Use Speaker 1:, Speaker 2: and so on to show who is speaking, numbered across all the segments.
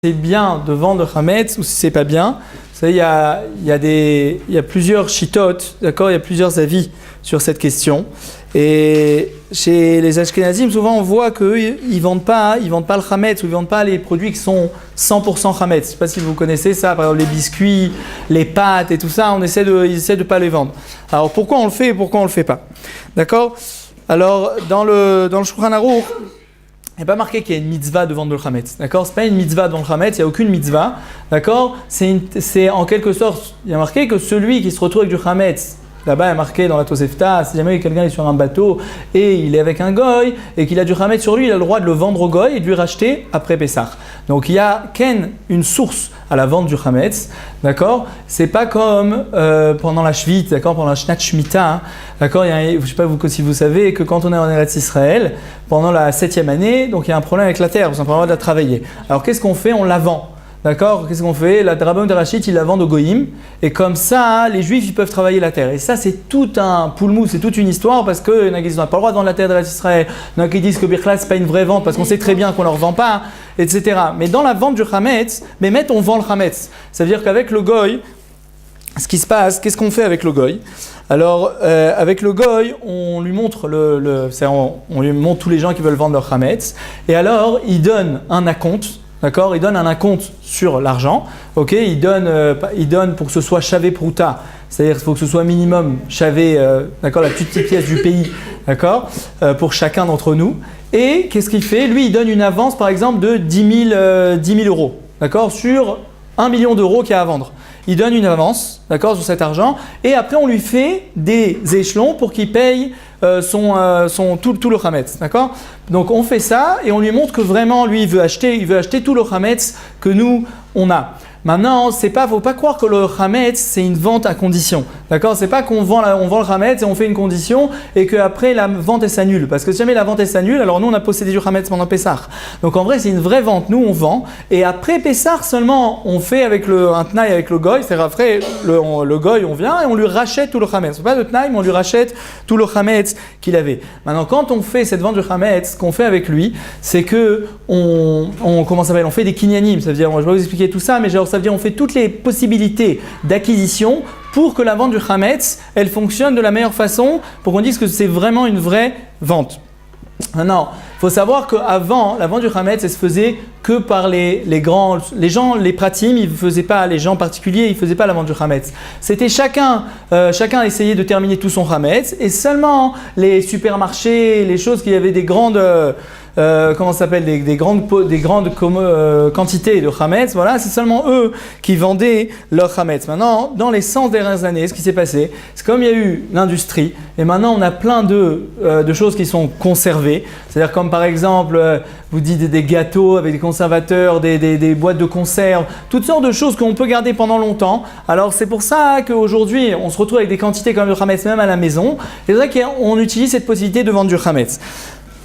Speaker 1: c'est bien de vendre le Hametz ou si c'est pas bien. Vous savez, il y a plusieurs shittot, d'accord, il y a plusieurs avis sur cette question. Et chez les Ashkenazim, souvent on voit qu'eux, ils vendent pas le Hametz ou ils vendent pas les produits qui sont 100% Hametz. Je ne sais pas si vous connaissez ça, par exemple les biscuits, les pâtes et tout ça, ils essaient de pas les vendre. Alors pourquoi on le fait et pourquoi on le fait pas? D'accord? Alors dans le Shulchan Aruch, il n'y a pas marqué qu'il y a une mitzvah de vendre le Hametz, d'accord? C'est pas une mitzvah de vendre le Hametz, il n'y a aucune mitzvah, d'accord? C'est en quelque sorte, il y a marqué que celui qui se retrouve avec du Hametz, là-bas il y a marqué dans la Tosefta, si jamais quelqu'un est sur un bateau et il est avec un goy et qu'il a du Hametz sur lui, il a le droit de le vendre au goy et de lui racheter après Pessah. Donc il y a une source à la vente du Hametz, d'accord? C'est pas comme pendant la Shvit, d'accord? Pendant la Shnat Shemitah, hein, d'accord? Je ne sais pas si vous savez que quand on est en Eretz Israël, pendant la 7e année, donc il y a un problème avec la terre, parce qu'on n'a pas le droit de la travailler. Alors qu'est-ce qu'on fait? On la vend. D'accord? Qu'est-ce qu'on fait? La Rabbeinu de Rachid, il la vend au Goïm. Et comme ça, les Juifs, ils peuvent travailler la terre. Et ça, c'est tout un poulmou, c'est toute une histoire parce que il y en a qui disent qu'on n'a pas le droit de vendre la terre de Israël. Il y en a qui disent que Birklat, ce n'est pas une vraie vente parce qu'on sait très bien qu'on ne leur vend pas, etc. Mais dans la vente du Hametz, on vend le Hametz. Ça veut dire qu'avec le Goy, ce qui se passe, qu'est-ce qu'on fait avec le Goy? Alors, avec le Goy, on lui montre on lui montre tous les gens qui veulent vendre leur Hametz. Et alors, il donne un acompte. D'accord, il donne un acompte sur l'argent. Ok, il donne pour que ce soit chavé prouta, c'est-à-dire qu'il faut que ce soit minimum chavé, d'accord, la petite pièce du pays, d'accord, pour chacun d'entre nous. Et qu'est-ce qu'il fait? Lui, il donne une avance, par exemple, de 10 000 euros, d'accord, sur 1 million d'euros qu'il y a à vendre. Il donne une avance, d'accord, sur cet argent, et après on lui fait des échelons pour qu'il paye tout le Hametz, d'accord? Donc on fait ça et on lui montre que vraiment lui il veut acheter tout le Hametz que nous on a. Maintenant, faut pas croire que le Hametz c'est une vente à condition, d'accord? C'est pas qu'on vend le Hametz et on fait une condition et qu'après la vente s'annule. Parce que si jamais la vente s'annule, alors nous on a possédé du Hametz pendant Pessah. Donc en vrai c'est une vraie vente, nous on vend et après Pessah seulement on fait avec un tnaï avec le goy, c'est-à-dire après le goy on vient et on lui rachète tout le Hametz. C'est pas de tnaï mais on lui rachète tout le Hametz qu'il avait. Maintenant quand on fait cette vente du Hametz, ce qu'on fait avec lui, c'est que on fait des kinyanim, ça veut dire, je vais pas vous expliquer tout ça, mais ça veut dire on fait toutes les possibilités d'acquisition pour que la vente du Hametz, elle fonctionne de la meilleure façon, pour qu'on dise que c'est vraiment une vraie vente. Maintenant, il faut savoir qu'avant, la vente du Hametz, elle se faisait que par les gens, les pratim, ils faisaient pas, les gens particuliers, ils ne faisaient pas la vente du Hametz. C'était chacun essayait de terminer tout son Hametz, et seulement les supermarchés, les choses qui avaient des grandes... des grandes quantités de Hametz, voilà, c'est seulement eux qui vendaient leur Hametz. Maintenant, dans les 100 dernières années, ce qui s'est passé, c'est comme il y a eu l'industrie, et maintenant on a plein de choses qui sont conservées, c'est-à-dire comme par exemple, vous dites des gâteaux avec des conservateurs, des boîtes de conserve, toutes sortes de choses qu'on peut garder pendant longtemps. Alors c'est pour ça qu'aujourd'hui, on se retrouve avec des quantités comme de Hametz même à la maison, et c'est vrai qu'on utilise cette possibilité de vendre du Hametz.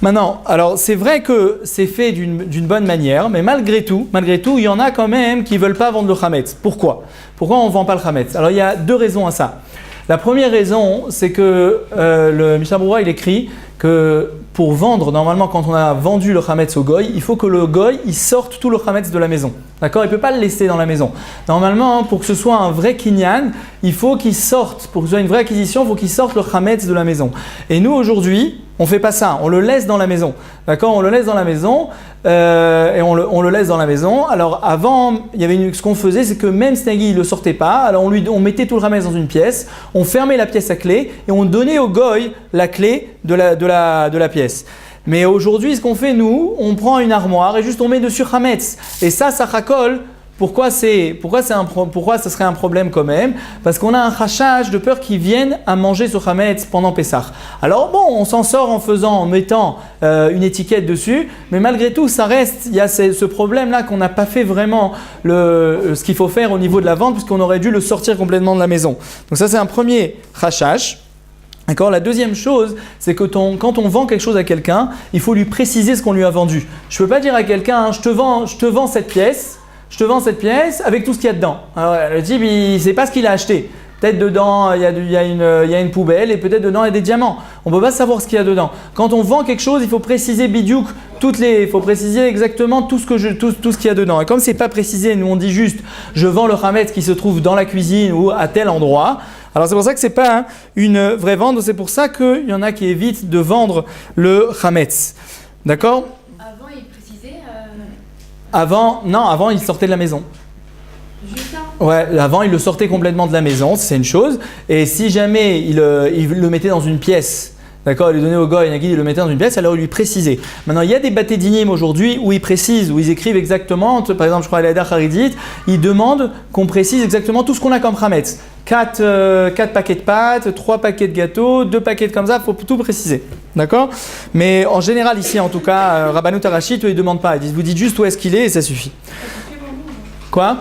Speaker 1: Maintenant, alors c'est vrai que c'est fait d'une bonne manière, mais malgré tout, il y en a quand même qui ne veulent pas vendre le Hametz. Pourquoi on ne vend pas le Hametz? Alors il y a deux raisons à ça. La première raison, c'est que le Mishnah Berurah, il écrit que pour vendre, normalement quand on a vendu le Hametz au goy, il faut que le goy il sorte tout le Hametz de la maison. D'accord? Il ne peut pas le laisser dans la maison. Normalement, pour que ce soit un vrai kinyan, il faut qu'il sorte, pour que ce soit une vraie acquisition, il faut qu'il sorte le Hametz de la maison. Et nous aujourd'hui, on ne fait pas ça, on le laisse dans la maison. D'accord? On le laisse dans la maison et on le laisse dans la maison. Alors avant, ce qu'on faisait, c'est que même Snaggy ne le sortait pas, alors on mettait tout le Hametz dans une pièce, on fermait la pièce à clé et on donnait au goy la clé de la pièce. Mais aujourd'hui, ce qu'on fait, nous, on prend une armoire et juste on met dessus Hametz. Et ça racole. Pourquoi ça serait un problème quand même? Parce qu'on a un rachage de peur qu'ils viennent à manger ce Hametz pendant Pessah. Alors bon, on s'en sort en mettant une étiquette dessus, mais malgré tout, ça reste, il y a ce problème-là qu'on n'a pas fait vraiment ce qu'il faut faire au niveau de la vente, puisqu'on aurait dû le sortir complètement de la maison. Donc ça, c'est un premier rachage. D'accord. La deuxième chose, c'est que quand on vend quelque chose à quelqu'un, il faut lui préciser ce qu'on lui a vendu. Je ne peux pas dire à quelqu'un, je te vends cette pièce avec tout ce qu'il y a dedans. Alors le type, il ne sait pas ce qu'il a acheté. Peut-être dedans, il y a une poubelle et peut-être dedans, il y a des diamants. On ne peut pas savoir ce qu'il y a dedans. Quand on vend quelque chose, il faut préciser bidiouk, il faut préciser exactement tout ce qu'il y a dedans. Et comme ce n'est pas précisé, nous on dit juste, je vends le chametz qui se trouve dans la cuisine ou à tel endroit. Alors c'est pour ça que ce n'est pas une vraie vente. C'est pour ça qu'il y en a qui évitent de vendre le chametz. D'accord ?
Speaker 2: Avant, il précisait.
Speaker 1: Avant, il sortait de la maison.
Speaker 2: Juste ça.
Speaker 1: Ouais, avant il le sortait complètement de la maison, c'est une chose. Et si jamais il le mettait dans une pièce, d'accord, il le donnait au goy, il le mettait dans une pièce, alors il lui précisait. Maintenant, il y a des bâtés dinim aujourd'hui où ils précisent, où ils écrivent exactement, par exemple, je crois à l'Aïda Haridit, ils demandent qu'on précise exactement tout ce qu'on a comme chametz. 4 paquets de pâtes, 3 paquets de gâteaux, 2 paquets de comme ça, il faut tout préciser. D'accord ? Mais en général, ici, en tout cas, Rabbanou Tarashit, ils ne demandent pas. Ils disent, vous dites juste où est-ce qu'il est et ça suffit. Quoi ?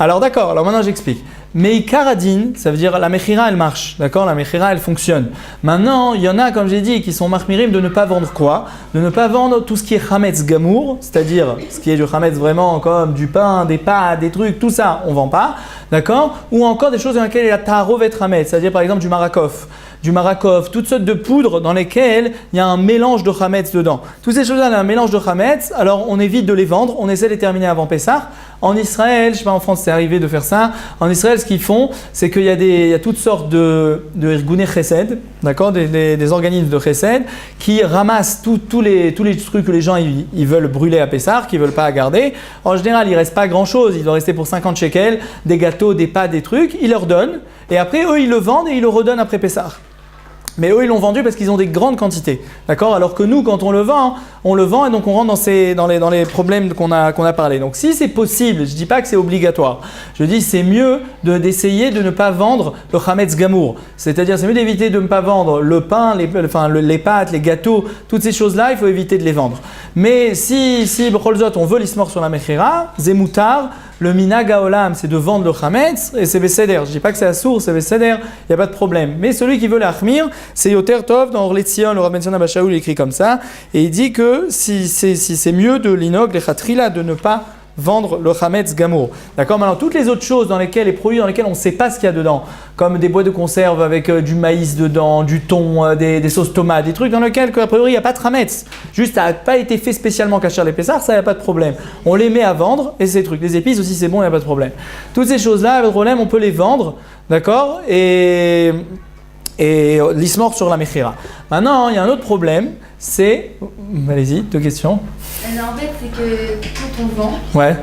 Speaker 1: Alors d'accord, alors maintenant j'explique. Meikaradin, ça veut dire la mechira elle marche, d'accord ? La mechira elle fonctionne. Maintenant, il y en a, comme j'ai dit, qui sont marmirim de ne pas vendre quoi ? De ne pas vendre tout ce qui est chametz gamour, c'est-à-dire ce qui est du chametz vraiment comme du pain, des pâtes, des trucs, tout ça, on ne vend pas, d'accord ? Ou encore des choses dans lesquelles il y a tarovet chametz, c'est-à-dire par exemple du marakov, toutes sortes de poudres dans lesquelles il y a un mélange de chametz dedans. Toutes ces choses-là, il y a un mélange de chametz, alors on évite de les vendre, on essaie de les terminer avant Pessah. En Israël, je ne sais pas en France c'est arrivé de faire ça, en Israël ce qu'ils font, c'est qu'il y a toutes sortes de irgunei chesed, d'accord, des organismes de chesed, qui ramassent tous les trucs que les gens ils veulent brûler à Pessah, qu'ils ne veulent pas garder. En général, il ne reste pas grand-chose, il doit rester pour 50 shekels, des gâteaux, des pâtes, des trucs, ils leur donnent, et après eux ils le vendent et ils le redonnent après Pessah. Mais eux, ils l'ont vendu parce qu'ils ont des grandes quantités, d'accord ? Alors que nous, quand on le vend et donc on rentre dans les problèmes qu'on a parlé. Donc si c'est possible, je ne dis pas que c'est obligatoire, je dis c'est mieux d'essayer de ne pas vendre le chametz gamour. C'est-à-dire c'est mieux d'éviter de ne pas vendre le pain, les pâtes, les gâteaux, toutes ces choses-là, il faut éviter de les vendre. Mais si b'chol zot, on veut l'ismor sur la mechira, zemoutar, le minag haolam, c'est de vendre le chametz et c'est besséder. Je ne dis pas que c'est assour, c'est besséder, il n'y a pas de problème. Mais celui qui veut l'achmir, c'est yoter tov. Dans Orlet Tzion, le Rav Ben Abba Shaul écrit comme ça. Et il dit que si c'est mieux de l'inog, les chatrila, de ne pas vendre le chametz gamour. D'accord ? Maintenant, toutes les autres choses les produits dans lesquels on ne sait pas ce qu'il y a dedans, comme des boîtes de conserve avec du maïs dedans, du thon, des sauces tomates, des trucs dans lesquels, a priori, il n'y a pas de chametz. Juste, ça n'a pas été fait spécialement cacher les pessards, ça, il n'y a pas de problème. On les met à vendre et ces trucs. Les épices aussi, c'est bon, il n'y a pas de problème. Toutes ces choses-là, pas de problème, on peut les vendre, d'accord ? Et l'ismor sur la mechira. Maintenant, il y a un autre problème, c'est... Allez-y, 2 questions.
Speaker 2: En fait, c'est que quand on vend,
Speaker 1: Ouais.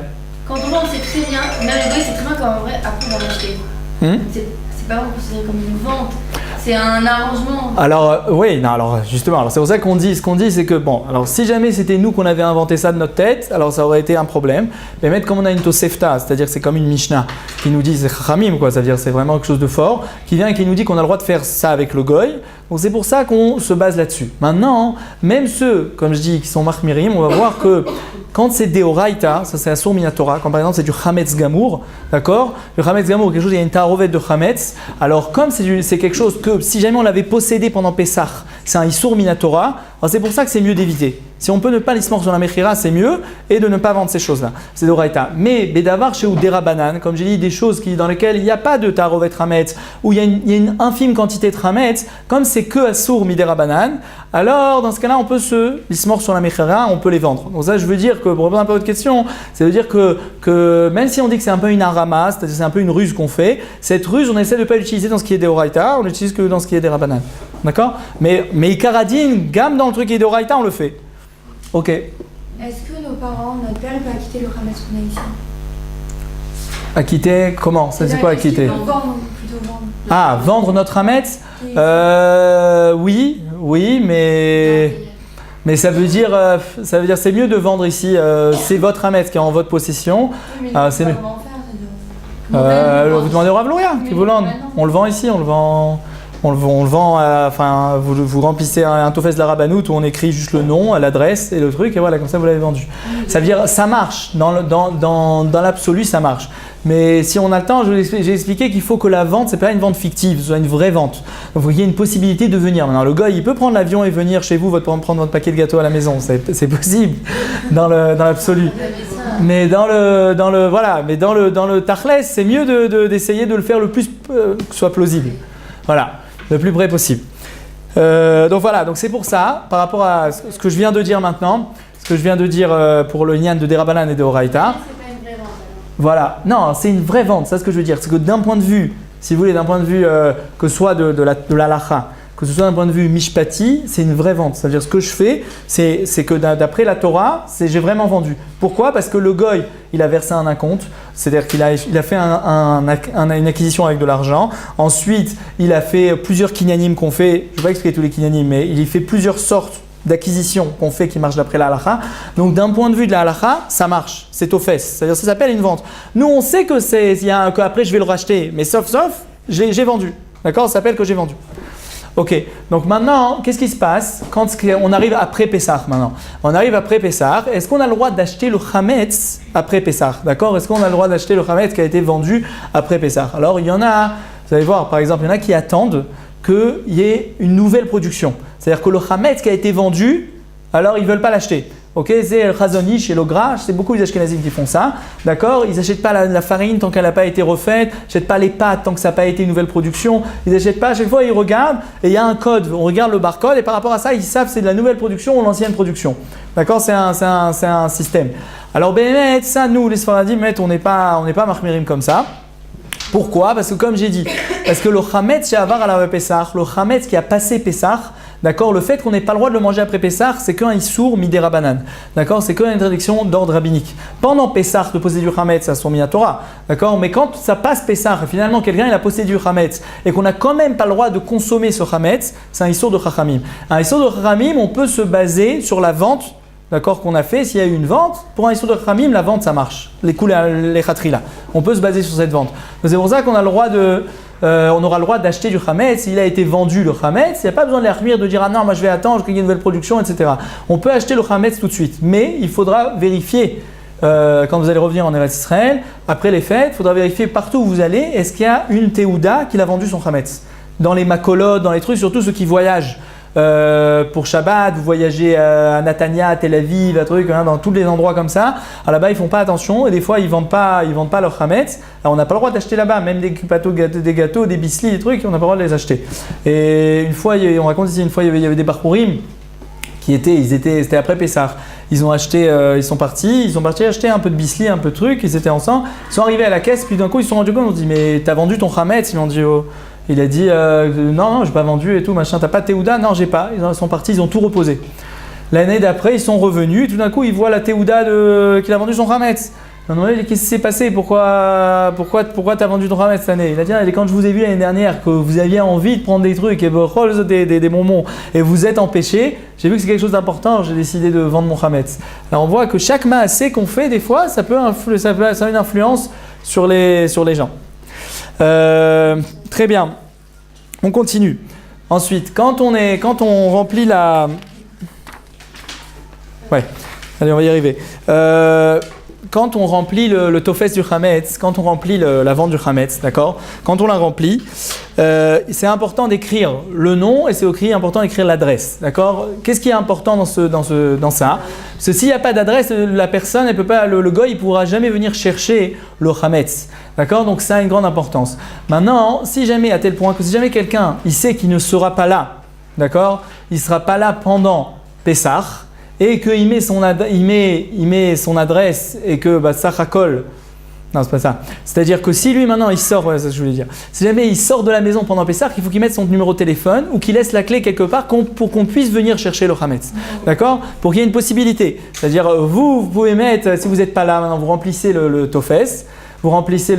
Speaker 2: Quand on vend, on sait très bien, même le goy, c'est très bien quand en vrai, après on va l'acheter. C'est pas vraiment considéré comme une vente, c'est un arrangement.
Speaker 1: Alors, oui, non, alors justement, alors c'est pour ça qu'on dit, ce qu'on dit, c'est que bon, alors si jamais c'était nous qu'on avait inventé ça de notre tête, alors ça aurait été un problème. Mais mettre comme on a une tosefta, c'est-à-dire que c'est comme une Mishnah qui nous dit, c'est chachamim quoi, c'est-à-dire c'est vraiment quelque chose de fort, qui vient et qui nous dit qu'on a le droit de faire ça avec le goy. Donc c'est pour ça qu'on se base là-dessus. Maintenant, même ceux, comme je dis, qui sont marmirim, on va voir que quand c'est deoraita, ça c'est assour minatora, quand par exemple c'est du chametz gamour, d'accord ? Le chametz gamour, quelque chose, il y a une tarovet de chametz. Alors comme c'est quelque chose que si jamais on l'avait possédé pendant Pessah, c'est un issour minatora, alors c'est pour ça que c'est mieux d'éviter. Si on peut ne pas l'ismor sur la mechira, c'est mieux, et de ne pas vendre ces choses-là. C'est deoraita. Mais bedavar chez Udera banane, comme j'ai dit, des choses dans lesquelles il n'y a pas de tarovet chametz, où il y a une infime quantité de chametz, comme c'est que assour midera banane, alors dans ce cas-là, on peut l'ismor sur la mechira, on peut les vendre. Donc ça, je veux dire que, pour répondre un peu à votre question, ça veut dire que même si on dit que c'est un peu une arama, c'est-à-dire c'est un peu une ruse qu'on fait, cette ruse, on essaie de ne pas l'utiliser dans ce qui est deoraita, on l'utilise que dans ce qui est dera banane. D'accord ? Mais ikaradine, gamme dans le truc qui est deoraita, on le fait. Ok.
Speaker 2: Est-ce que nos parents, notre père, peut acquitter le chametz qu'on a ici ?
Speaker 1: Acquitter comment ? C'est quoi acquitter ?
Speaker 2: Vendre, plutôt vendre.
Speaker 1: Ah, vendre notre chametz ? Oui, mais ça veut dire c'est mieux de vendre ici. C'est votre chametz qui est en votre possession.
Speaker 2: Oui,
Speaker 1: c'est mieux.
Speaker 2: Vous
Speaker 1: demandez au Rav Louria qui vous lande. On le vend ici, on le vend. On le vend, vous remplissez un tofes de la Rabbanout où on écrit juste le nom, l'adresse et le truc, et voilà, comme ça vous l'avez vendu. Ça veut dire, ça marche, dans l'absolu ça marche. Mais si on a le temps, j'ai expliqué qu'il faut que la vente, c'est pas une vente fictive, ce soit une vraie vente. Donc il y a une possibilité de venir. Maintenant, le gars, il peut prendre l'avion et venir chez vous, prendre votre paquet de gâteaux à la maison, c'est possible dans l'absolu. Mais dans le tachles, c'est mieux d'essayer de le faire le plus que soit plausible. Voilà, le plus près possible. Donc c'est pour ça, par rapport à ce que je viens de dire maintenant, ce que je viens de dire pour le Nyan de Derabanan et de Horaïta.
Speaker 2: C'est pas une vraie vente alors.
Speaker 1: Voilà, non, c'est une vraie vente, c'est ce que je veux dire. C'est que d'un point de vue, si vous voulez, d'un point de vue que ce soit de la lacha, que ce soit d'un point de vue mishpati, c'est une vraie vente. C'est-à-dire ce que je fais, c'est que d'après la Torah, j'ai vraiment vendu. Pourquoi ? Parce que le goy, il a versé un acompte, c'est-à-dire qu'il a fait une acquisition avec de l'argent. Ensuite, il a fait plusieurs kinyanim qu'on fait, je ne vais pas expliquer tous les kinyanim, mais il fait plusieurs sortes d'acquisition qu'on fait qui marche d'après la halakha. Donc d'un point de vue de la halakha, ça marche, c'est aux fesses. C'est-à-dire ça s'appelle une vente. Nous on sait qu'après je vais le racheter, mais sauf, j'ai vendu. D'accord ? Ça s'appelle que j'ai vendu. Ok, donc maintenant, qu'est-ce qui se passe quand on arrive après Pessah maintenant ? On arrive après Pessah, est-ce qu'on a le droit d'acheter le chametz après Pessah ? D'accord ? Est-ce qu'on a le droit d'acheter le chametz qui a été vendu après Pessah ? Alors il y en a, vous allez voir, par exemple, il y en a qui attendent qu'il y ait une nouvelle production. C'est-à-dire que le chametz qui a été vendu, alors ils ne veulent pas l'acheter. Ok, c'est le chazonish et le gras, c'est beaucoup les ashkenazim qui font ça. D'accord, ils n'achètent pas la farine tant qu'elle n'a pas été refaite, ils n'achètent pas les pâtes tant que ça n'a pas été une nouvelle production. Ils n'achètent pas, à chaque fois ils regardent et il y a un code, on regarde le barcode et par rapport à ça ils savent si c'est de la nouvelle production ou l'ancienne production. D'accord, c'est un système. Alors Béhémet, ça nous les Sfaradim, on n'est pas marmirim comme ça. Pourquoi ? Parce que comme j'ai dit, parce que le chametz chez Avar à la Pessah, le chametz qui a passé Pessah, d'accord, le fait qu'on n'ait pas le droit de le manger après Pessah, c'est qu'un issour midera banane. D'accord, c'est qu'une interdiction d'ordre rabbinique. Pendant Pessah, de posséder du chametz, ça se met à Torah. D'accord, mais quand ça passe Pessah, finalement quelqu'un il a possédé du chametz et qu'on n'a quand même pas le droit de consommer ce chametz, c'est un issour de chachamim. Un issour de chachamim, on peut se baser sur la vente. D'accord, qu'on a fait, s'il y a eu une vente, pour un histoire de Khamim, la vente ça marche. Les khatri là. On peut se baser sur cette vente. Donc c'est pour ça qu'on a le droit on aura le droit d'acheter du Chametz. S'il a été vendu le Chametz, il n'y a pas besoin de l'achmir de dire ah non, moi je vais attendre qu'il y ait une nouvelle production, etc. On peut acheter le Chametz tout de suite, mais il faudra vérifier quand vous allez revenir en Eretz Israël, après les fêtes, il faudra vérifier partout où vous allez, est-ce qu'il y a une Théouda qui a vendu son Chametz. Dans les makolot, dans les trucs, surtout ceux qui voyagent. Pour Shabbat, vous voyagez à Natania, à Tel Aviv, dans tous les endroits comme ça. Alors là-bas, ils font pas attention et des fois, ils vendent pas leur chametz. Alors on n'a pas le droit d'acheter là-bas, même des gâteaux, des bislis, des trucs, on n'a pas le droit de les acheter. Et une fois, on raconte ici, il y avait des barkourim c'était après Pessah. Ils sont partis acheter un peu de bisli, un peu de trucs, ils étaient ensemble. Ils sont arrivés à la caisse, puis d'un coup, ils se sont rendus compte, on dit mais t'as vendu ton chametz ? Ils m'ont dit oh. Il a dit non, j'ai pas vendu et tout, machin, t'as pas de Théouda ? Non, j'ai pas. Ils sont partis, ils ont tout reposé. L'année d'après, ils sont revenus et tout d'un coup, ils voient la Théouda qu'il a vendu son Chametz. Ils ont demandé qu'est-ce qui s'est passé ? Pourquoi t'as vendu ton Chametz cette année ? Il a dit quand je vous ai vu l'année dernière, que vous aviez envie de prendre des trucs et des bonbons et vous êtes empêché, j'ai vu que c'est quelque chose d'important, j'ai décidé de vendre mon Chametz. Alors on voit que chaque maasé qu'on fait, des fois, ça a une influence sur les gens. Très bien. On continue. Ensuite, quand on remplit la... Ouais, allez, on va y arriver. Quand on remplit le tofes du chametz, quand on remplit la vente du chametz, d'accord ? Quand on la remplit, c'est important d'écrire le nom et c'est aussi important d'écrire l'adresse, d'accord ? Qu'est-ce qui est important dans ça ? Parce que s'il n'y a pas d'adresse, la personne, elle peut pas, le goy, il pourra jamais venir chercher le chametz, d'accord ? Donc ça a une grande importance. Maintenant, si jamais à tel point que si jamais quelqu'un, il sait qu'il ne sera pas là, d'accord ? Il sera pas là pendant Pessah. Et qu'il met son adresse et que ça racole. Non, c'est pas ça. C'est-à-dire que si lui maintenant il sort, c'est ce que je voulais dire. Si jamais il sort de la maison pendant Pessah, il faut qu'il mette son numéro de téléphone ou qu'il laisse la clé quelque part pour qu'on puisse venir chercher le chametz. D'accord ? Pour qu'il y ait une possibilité. C'est-à-dire vous pouvez mettre, si vous n'êtes pas là maintenant, vous remplissez le tofes, vous remplissez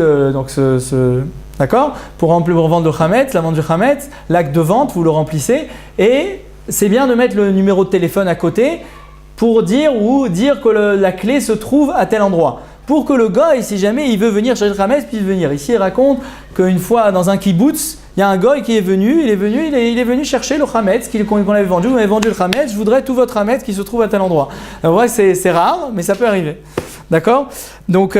Speaker 1: d'accord ? Pour vendre le chametz, la vente du chametz, l'acte de vente, vous le remplissez et c'est bien de mettre le numéro de téléphone à côté. Pour dire que la clé se trouve à tel endroit. Pour que le gars, si jamais il veut venir chercher le chametz, puisse venir. Ici, il raconte qu'une fois dans un kibbutz, il y a un gars qui est venu, il est venu chercher le chametz qu'on avait vendu. Vous m'avez vendu le chametz, je voudrais tout votre chametz qui se trouve à tel endroit. Alors, ouais, c'est rare, mais ça peut arriver. D'accord ? Donc,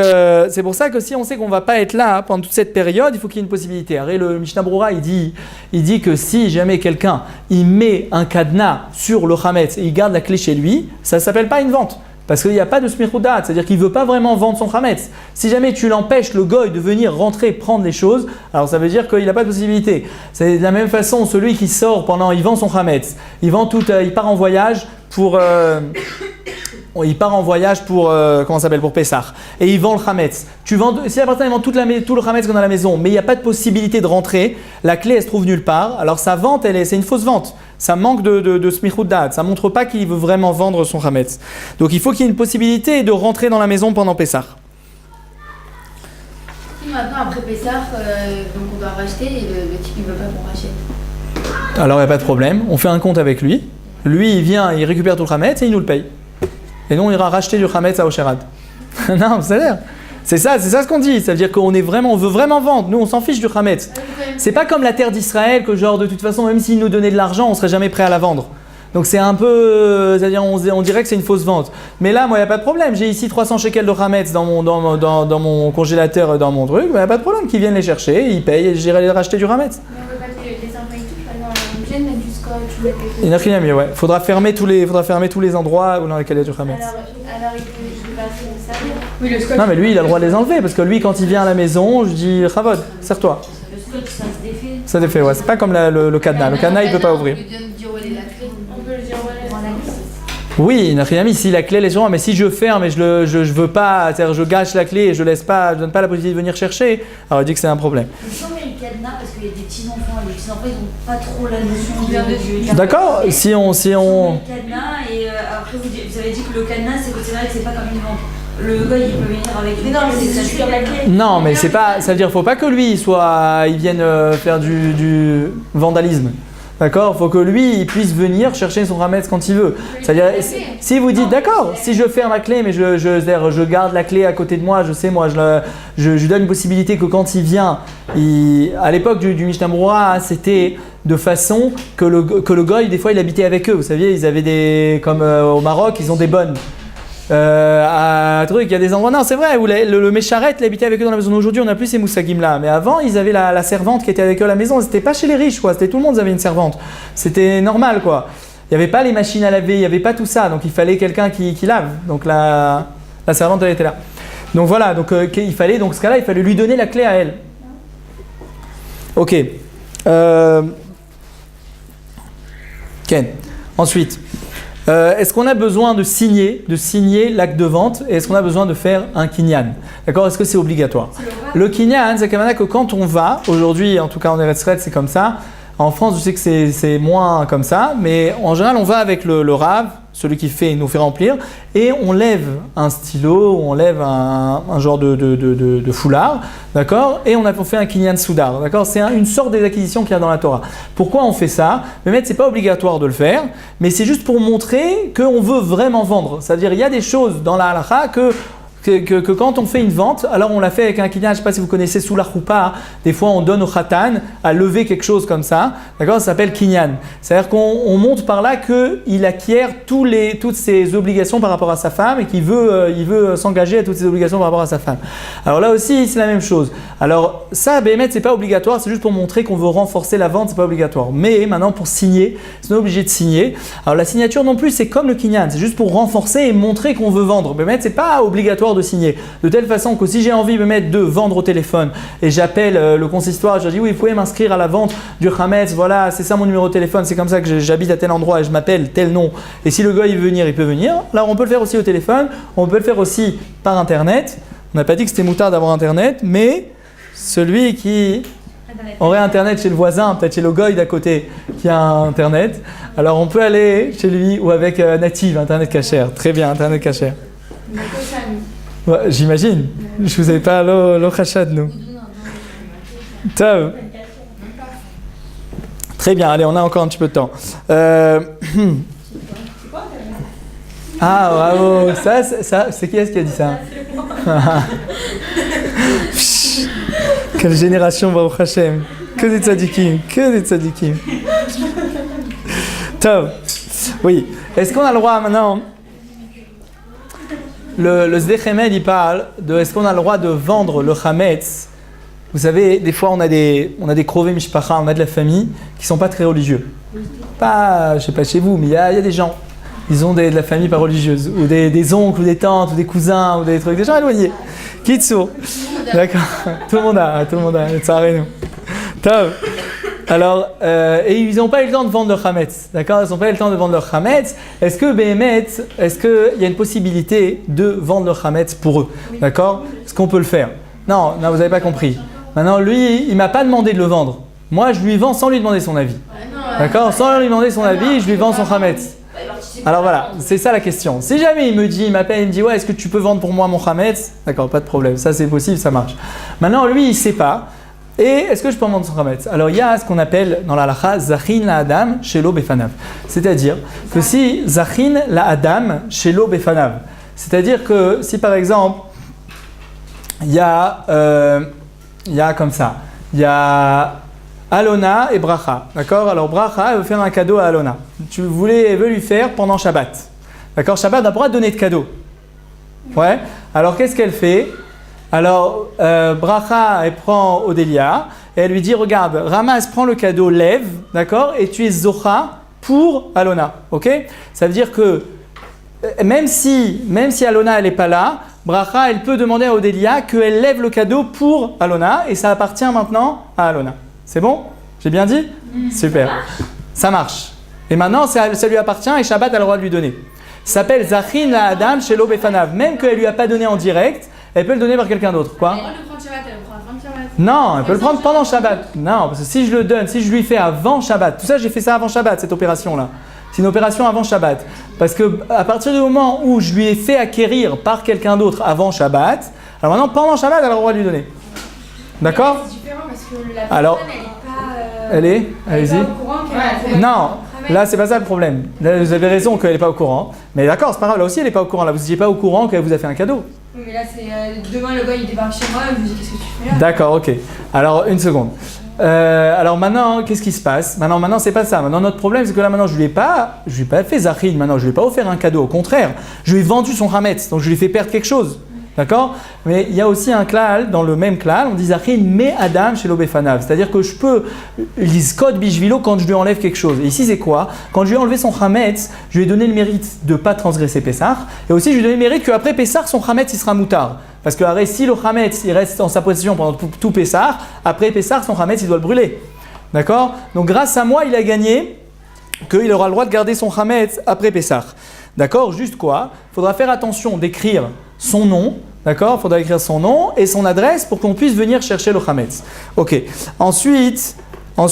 Speaker 1: c'est pour ça que si on sait qu'on ne va pas être là pendant toute cette période, il faut qu'il y ait une possibilité. Alors, le Mishnah Brura, il dit que si jamais quelqu'un il met un cadenas sur le chametz et il garde la clé chez lui, ça ne s'appelle pas une vente. Parce qu'il n'y a pas de smichut da'at, c'est-à-dire qu'il ne veut pas vraiment vendre son chametz. Si jamais tu l'empêches, le goy, de venir rentrer, prendre les choses, alors ça veut dire qu'il n'a pas de possibilité. C'est de la même façon, celui qui sort il vend son chametz, il part en voyage pour pour Pessah, et il vend le chametz. Si la personne vend tout le chametz qu'on a à la maison, mais il n'y a pas de possibilité de rentrer, la clé elle se trouve nulle part, alors sa vente, c'est une fausse vente. Ça manque de smichut da'at, ça ne montre pas qu'il veut vraiment vendre son chametz. Donc il faut qu'il y ait une possibilité de rentrer dans la maison pendant Pessah.
Speaker 2: Si maintenant après Pessah, donc on doit racheter et le type il ne veut pas qu'on rachète.
Speaker 1: Alors il n'y a pas de problème, on fait un compte avec lui. Lui il vient, il récupère tout le chametz et il nous le paye. Et nous on ira racheter du chametz à Osherad. Non, c'est ça ce qu'on dit. Ça veut dire qu'on veut vraiment vendre. Nous on s'en fiche du chametz. C'est pas comme la terre d'Israël que genre de toute façon même s'ils nous donnaient de l'argent on serait jamais prêt à la vendre. Donc c'est un peu, c'est-à-dire on dirait que c'est une fausse vente. Mais là moi il n'y a pas de problème. J'ai ici 300 shekels de chametz dans mon congélateur, dans mon truc. Il n'y a pas de problème. Qu'ils viennent les chercher, ils payent et j'irai les racheter du chametz.
Speaker 2: Mais on ne peut pas les envoyer tout, par exemple, on gêne mettre du scotch ou mettre quelque chose.
Speaker 1: Il n'y a rien mieux, ouais. Faudra fermer tous les endroits dans lesquels il y a du chametz.
Speaker 2: Alors il peut passer de ça. Oui, le scotch.
Speaker 1: Non mais lui il a le droit de les enlever parce que lui quand il vient à la maison, je dis Chavod, serre-toi.
Speaker 2: Le scotch ça se défait.
Speaker 1: Ça défait, ouais. C'est pas comme le cadenas. Le cadenas il peut pas ouvrir.
Speaker 2: On peut lui dire où est la clé. On peut lui dire où est la clé.
Speaker 1: Oui, il n'a rien mis. Si la clé, les gens, mais si je ferme et je veux pas, c'est-à-dire je gâche la clé et je donne pas la possibilité de venir chercher, alors il dit que c'est un problème.
Speaker 3: Si on met le cadenas, parce qu'il y a des petits enfants, et les petits enfants ils n'ont pas trop la notion de
Speaker 1: D'accord. Si on
Speaker 3: met le cadenas et après vous avez dit que le cadenas c'est vrai que c'est pas comme une vente. Le gars il peut venir avec. Mais non, mais c'est juste la clé.
Speaker 1: Non, mais c'est pas. Ça veut dire faut pas que lui il vienne faire du vandalisme. D'accord ? Il faut que lui, il puisse venir chercher son chametz quand il veut. C'est-à-dire, si vous dites, d'accord, si je ferme ma clé, mais je garde la clé à côté de moi, je sais, moi, je lui donne une possibilité que quand il vient, à l'époque du Mishnah Berurah, c'était de façon que le goy, des fois, il habitait avec eux. Vous saviez, ils avaient comme au Maroc, ils ont des bonnes. Il y a des endroits, non c'est vrai, où le Mécharet il habitait avec eux dans la maison. Aujourd'hui on n'a plus ces moussagim là, mais avant ils avaient la servante qui était avec eux à la maison. C'était pas chez les riches quoi, c'était tout le monde avait une servante, c'était normal quoi. Il n'y avait pas les machines à laver, il n'y avait pas tout ça, donc il fallait quelqu'un qui lave, donc la servante elle était là. Donc voilà, donc il fallait, donc ce cas là il fallait lui donner la clé à elle. Ok. Ken. Ensuite. Est-ce qu'on a besoin de signer l'acte de vente et est-ce qu'on a besoin de faire un kinyan? D'accord? Est-ce que c'est obligatoire? Le kinyan, c'est que quand on va, aujourd'hui en tout cas en Eretz Israël c'est comme ça, en France je sais que c'est moins comme ça, mais en général on va avec le Rav, celui qui nous fait remplir, et on lève un stylo, on lève un genre de foulard, d'accord? Et on fait un kinyan soudar, d'accord? C'est une sorte d'acquisition qu'il y a dans la Torah. Pourquoi on fait ça? Mais c'est pas obligatoire de le faire, mais c'est juste pour montrer qu'on veut vraiment vendre. C'est-à-dire il y a des choses dans la halakha que quand on fait une vente, alors on l'a fait avec un kinyan, je ne sais pas si vous connaissez sous la choupa, des fois on donne au khatan à lever quelque chose comme ça, d'accord? Ça s'appelle kinyan. C'est-à-dire qu'on montre par là qu'il acquiert toutes ses obligations par rapport à sa femme et qu'il veut s'engager à toutes ses obligations par rapport à sa femme. Alors là aussi c'est la même chose. Alors ça, Béhémet, c'est pas obligatoire, c'est juste pour montrer qu'on veut renforcer la vente, c'est pas obligatoire. Mais maintenant pour signer, c'est obligé de signer. Alors la signature non plus c'est comme le kinyan, c'est juste pour renforcer et montrer qu'on veut vendre. Béhémet, c'est pas obligatoire de signer. De telle façon que si j'ai envie de vendre au téléphone et j'appelle le consistoire, je dis oui, vous pouvez m'inscrire à la vente du chametz, voilà, c'est ça mon numéro de téléphone, c'est comme ça que j'habite à tel endroit et je m'appelle tel nom. Et si le gars il veut venir, il peut venir. Là, on peut le faire aussi au téléphone, on peut le faire aussi par internet. On n'a pas dit que c'était moutard d'avoir internet, mais celui qui aurait internet chez le voisin, peut-être chez le goy d'à côté qui a internet, alors on peut aller chez lui ou avec Native, internet cachère. Très bien, internet cachère. Ouais, j'imagine. Je vous avais pas l'eau khachad, nous. Top. Très bien, allez, on a encore un petit peu de temps. Ah, bravo. Ça, c'est qui est-ce qui a dit ça? Quelle génération, Baruch Hashem. Que des tzadikim, que des tzadikim. Top. Oui. Est-ce qu'on a le droit maintenant? Le Sdei Chemed, il parle de est-ce qu'on a le droit de vendre le chametz. Vous savez, des fois on a des krovei mishpacha, on a de la famille qui ne sont pas très religieux. Pas, je ne sais pas chez vous, mais il y a des gens. Ils ont de la famille pas religieuse, ou des oncles, ou des tantes, ou des cousins, ou des trucs, des gens éloignés. Kitsour. D'accord. Tout le monde a. Tsarenu. Top. Alors, et ils n'ont pas eu le temps de vendre leur chametz. D'accord? Ils n'ont pas eu le temps de vendre leur chametz. Est-ce qu'il y a une possibilité de vendre leur chametz pour eux? D'accord? Est-ce qu'on peut le faire? Non, vous n'avez pas compris. Maintenant, lui, il ne m'a pas demandé de le vendre. Moi, je lui vends sans lui demander son avis. D'accord? Sans lui demander son avis, je lui vends son chametz. Alors voilà, c'est ça la question. Si jamais il m'appelle, il me dit ouais, est-ce que tu peux vendre pour moi mon chametz? D'accord, pas de problème, ça c'est possible, ça marche. Maintenant, lui, il ne sait pas. Et est-ce que je peux en vendre son chametz? Alors il y a ce qu'on appelle dans la halakha Zachin la Adam shelo befanav. C'est-à-dire que si Zachin la Adam shelo befanav, c'est-à-dire que si par exemple il y a comme ça, il y a Alona et Bracha, d'accord? Alors Bracha, elle veut faire un cadeau à Alona. Elle veut lui faire pendant Shabbat. D'accord? Shabbat, on n'a pas le droit de donner de cadeau. Ouais? Alors qu'est-ce qu'elle fait? Alors Bracha, elle prend Odélia et elle lui dit, regarde, ramasse, prends le cadeau, lève, d'accord? Et tu es Zocha pour Alona, ok? Ça veut dire que même si Alona, elle n'est pas là, Bracha, elle peut demander à Odélia qu'elle lève le cadeau pour Alona et ça appartient maintenant à Alona. C'est bon? J'ai bien dit? Super. Ça marche. Et maintenant, ça lui appartient et Shabbat a le droit de lui donner. Ça s'appelle Zachin la Adam shelo befanav. Même qu'elle ne lui a pas donné en direct, elle peut le donner par quelqu'un d'autre. Quoi?
Speaker 2: Elle peut le prendre Shabbat, elle le prend avant Shabbat.
Speaker 1: Non, elle peut le prendre pendant Shabbat. Non, parce que si je le donne, si je lui fais avant Shabbat, tout ça, j'ai fait ça avant Shabbat, cette opération-là. C'est une opération avant Shabbat. Parce que à partir du moment où je lui ai fait acquérir par quelqu'un d'autre avant Shabbat, alors maintenant, pendant Shabbat, elle a le droit de lui donner. D'accord?
Speaker 2: C'est différent parce que la personne,
Speaker 1: Alors,
Speaker 2: elle est pas.
Speaker 1: Allez-y.
Speaker 2: Au courant qu'elle
Speaker 1: Non, là c'est pas ça le problème. Là, vous avez raison qu'elle n'est pas au courant. Mais d'accord, c'est pas grave, là aussi elle n'est pas au courant. Là vous n'étiez pas au courant qu'elle vous a fait un cadeau.
Speaker 2: Oui, mais là c'est demain le gars il débarque chez moi, je me dis qu'est-ce que tu fais là?
Speaker 1: D'accord, ok. Alors une seconde. Alors maintenant, qu'est-ce qui se passe? Maintenant c'est pas ça. Maintenant notre problème c'est que là maintenant je lui ai pas fait Zachin. Maintenant je lui ai pas offert un cadeau. Au contraire, je lui ai vendu son chametz. Donc je lui ai fait perdre quelque chose. D'accord? Mais il y a aussi un klal, dans le même klal, on dit Zachin me Adam shelo befanav. C'est-à-dire que je peux l'iskot bishvilo quand je lui enlève quelque chose. Et ici c'est quoi? Quand je lui ai enlevé son chametz, je lui ai donné le mérite de ne pas transgresser Pessah. Et aussi je lui ai donné le mérite qu'après Pessah, son chametz il sera moutar. Parce que si le chametz il reste en sa possession pendant tout Pessah, après Pessah, son chametz il doit le brûler. D'accord? Donc grâce à moi, il a gagné qu'il aura le droit de garder son chametz après Pessah. D'accord? Juste quoi? Il faudra faire attention d'écrire son nom, d'accord? Il faudra écrire son nom et son adresse pour qu'on puisse venir chercher le chametz. Ok. Ensuite,
Speaker 2: Ça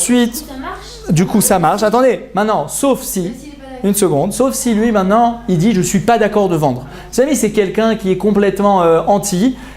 Speaker 2: marche?
Speaker 1: du coup ça marche. Attendez, maintenant, sauf si, une seconde, sauf si lui maintenant, il dit je suis pas d'accord de vendre. Vous savez, c'est quelqu'un qui est complètement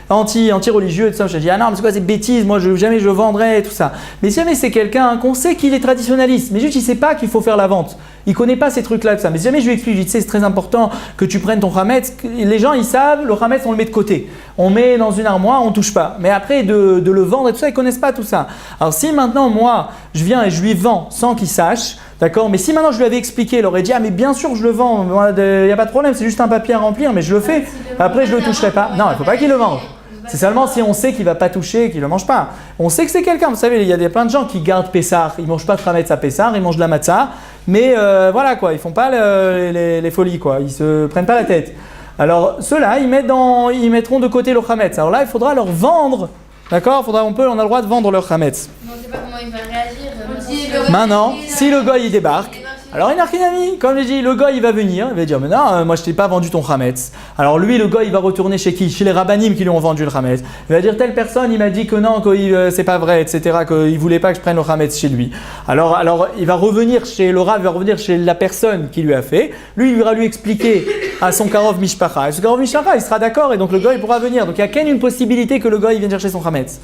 Speaker 1: anti-religieux et tout ça. Je dis ah non, mais c'est quoi ces bêtises? Moi, jamais je vendrais et tout ça. Mais si jamais c'est quelqu'un qu'on sait qu'il est traditionnaliste, mais juste il sait pas qu'il faut faire la vente. Il connaît pas ces trucs-là, tout ça. Mais si jamais je lui explique, je lui dis, tu sais, c'est très important que tu prennes ton chametz. Les gens, ils savent, le chametz, on le met de côté. On met dans une armoire, on touche pas. Mais après, de le vendre et tout ça, ils connaissent pas tout ça. Alors si maintenant, moi, je viens et je lui vends sans qu'il sache, d'accord? Mais si maintenant je lui avais expliqué, il aurait dit, ah mais bien sûr, je le vends, il n'y a pas de problème, c'est juste un papier à remplir, mais je le fais. Après, je le toucherai pas. Non, il faut pas qu'il le vende. C'est seulement si on sait qu'il ne va pas toucher, qu'il ne le mange pas. On sait que c'est quelqu'un, vous savez, il y a plein de gens qui gardent Pessah, ils ne mangent pas de chametz à Pessah, ils mangent de la matzah, mais voilà quoi, ils ne font pas les folies quoi, ils ne se prennent pas la tête. Alors ceux-là, ils mettront de côté le chametz. Alors là, il faudra leur vendre, d'accord? On a le droit de vendre leur chametz.
Speaker 2: On ne sait pas comment il va réagir.
Speaker 1: Maintenant, si le gars il débarque, alors il n'a rien mis. Comme je dis, le gars il va venir, il va dire mais non, moi je t'ai pas vendu ton chametz. Alors lui, le gars il va retourner chez qui? Chez les rabbanim qui lui ont vendu le chametz. Il va dire telle personne, il m'a dit que non, que c'est pas vrai, etc. Qu'il voulait pas que je prenne le chametz chez lui. Alors il va revenir chez le rab, il va revenir chez la personne qui lui a fait. Lui, il ira lui expliquer à son karov mishpacha. Et ce karov mishpacha, il sera d'accord et donc le gars il pourra venir. Donc il y a qu'une une possibilité que le gars il vienne chercher son chametz.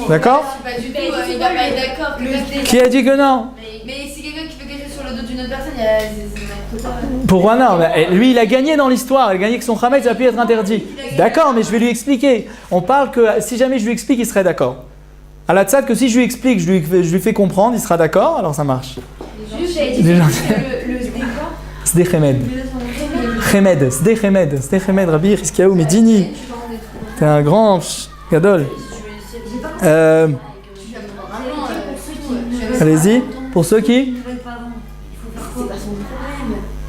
Speaker 1: D'accord?
Speaker 2: Pas du tout, il va pas être d'accord.
Speaker 1: Qui a dit que non?
Speaker 2: Mais si quelqu'un qui fait quelque chose sur le dos d'une autre personne, c'est n'importe quoi.
Speaker 1: Pourquoi non? Lui, il a gagné dans l'histoire. Il a gagné que son chametz a pu être interdit. D'accord, mais je vais lui expliquer. On parle que si jamais je lui explique, il serait d'accord. À la tzad, que si je lui explique, je lui fais comprendre, il sera d'accord, alors ça marche.
Speaker 2: Juste, j'avais dit que le
Speaker 1: Sdei Chemed. Sdei Chemed, Rabbi Chizkiyahu Medini. T'es un grand gadol. Allez-y, pour ceux qui?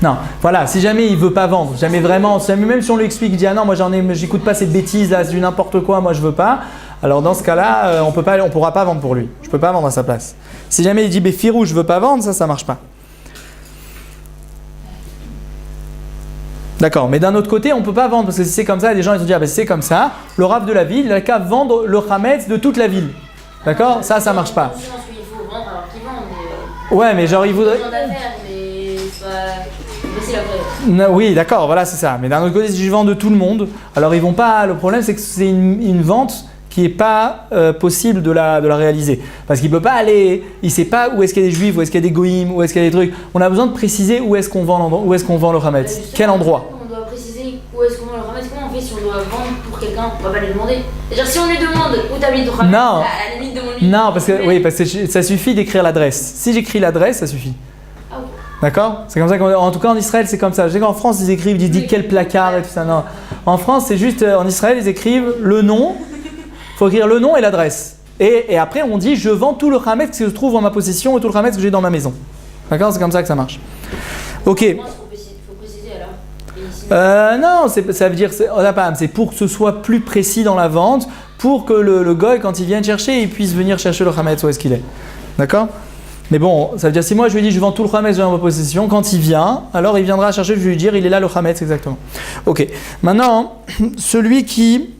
Speaker 1: Non, voilà, si jamais il veut pas vendre, jamais vraiment, même si on lui explique, il dit ah non, moi j'écoute pas ces bêtises là, c'est du n'importe quoi, moi je veux pas. Alors dans ce cas-là, on pourra pas vendre pour lui. Je peux pas vendre à sa place. Si jamais il dit Befirou, je veux pas vendre, ça marche pas. D'accord, mais d'un autre côté, on peut pas vendre parce que si c'est comme ça, les gens ils ont dit ah ben si c'est comme ça, le rave de la ville, il a qu'à vendre le chametz de toute la ville. D'accord, ça marche pas.
Speaker 2: Je pense qu'il faut vendre alors qu'ils vendent.
Speaker 1: Ouais, mais genre il voudrait. Oui, d'accord, voilà, c'est ça. Mais d'un autre côté, si je vends de tout le monde, alors ils vont pas. Le problème, c'est que c'est une vente qui n'est pas possible de la réaliser. Parce qu'il ne peut pas aller, il ne sait pas où est-ce qu'il y a des juifs, où est-ce qu'il y a des goïms, où est-ce qu'il y a des trucs. On a besoin de préciser où est-ce qu'on vend le chametz. Quel endroit?
Speaker 2: On doit préciser où est-ce qu'on vend le chametz. Comment on fait si on doit vendre pour quelqu'un? On ne va pas lui demander. C'est-à-dire si on lui demande où tu as mis ton chametz,
Speaker 1: non.
Speaker 2: À la limite demande-lui.
Speaker 1: Non, parce que ça suffit d'écrire l'adresse. Si j'écris l'adresse, ça suffit.
Speaker 2: Ah, ok.
Speaker 1: D'accord? C'est comme ça qu'en tout cas en Israël c'est comme ça. Je sais qu'en France ils écrivent, ils disent quel placard et tout ça. Non. En France c'est juste, en Israël ils écrivent le nom. Il faut écrire le nom et l'adresse. Et après, on dit je vends tout le chametz qui se trouve en ma possession et tout le chametz que j'ai dans ma maison. D'accord? C'est comme ça que ça marche. Ok.
Speaker 2: Il faut préciser alors.
Speaker 1: Non, ça veut dire, c'est pour que ce soit plus précis dans la vente, pour que le goy, quand il vient chercher, il puisse venir chercher le chametz où est-ce qu'il est. D'accord? Mais bon, ça veut dire si moi je lui dis je vends tout le chametz dans ma possession, quand il vient, alors il viendra chercher, je vais lui dire il est là le chametz exactement. Ok. Maintenant, celui qui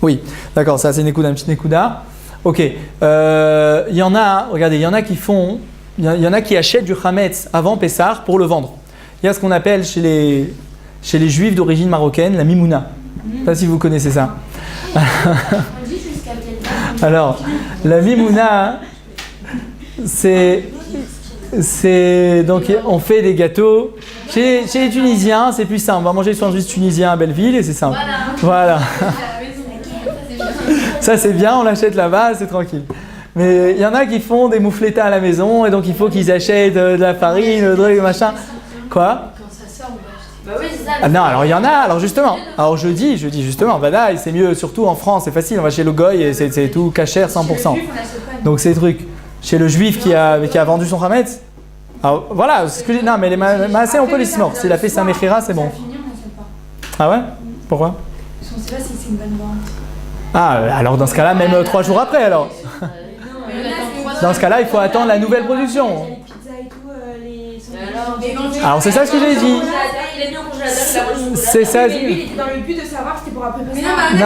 Speaker 1: oui, d'accord, ça c'est un petit Nekuda. Ok, il y en a, regardez, il y en a qui achètent du chametz avant Pessah pour le vendre. Il y a ce qu'on appelle chez les juifs d'origine marocaine la mimouna. Je ne sais pas si vous connaissez ça. Alors, la mimouna, c'est donc on fait des gâteaux. Chez les Tunisiens, c'est plus simple. On va manger sur un sandwich tunisien à Belleville et c'est simple. Voilà. Ça c'est bien, on l'achète là-bas, c'est tranquille. Mais il y en a qui font des moufletas à la maison et donc il faut qu'ils achètent de la farine, de machin. Quoi?
Speaker 2: Quand ça sort, on va acheter. Bah oui, c'est ça.
Speaker 1: Ah non, alors il y en a, alors justement. Alors je dis justement, bah là c'est mieux, surtout en France, c'est facile, on va chez le goy et c'est tout cachère 100%. Donc c'est des trucs. Chez le juif qui a vendu son chametz. Alors voilà, c'est ce que j'ai. Non, mais les maasé on peut les smore. S'il a fait sa mechira, c'est bon. Ah ouais? Pourquoi?
Speaker 4: Parce qu'on sait pas si c'est une bonne vente.
Speaker 1: Ah, alors dans ce cas-là, même 3 jours après alors. Dans ce cas-là, il faut attendre la nouvelle production.
Speaker 4: Les pizzas et tout,
Speaker 1: Alors c'est ça ce que j'ai dit. C'est ça.
Speaker 4: Mais lui, il était dans le but de savoir si c'était pour après passer.
Speaker 1: Non,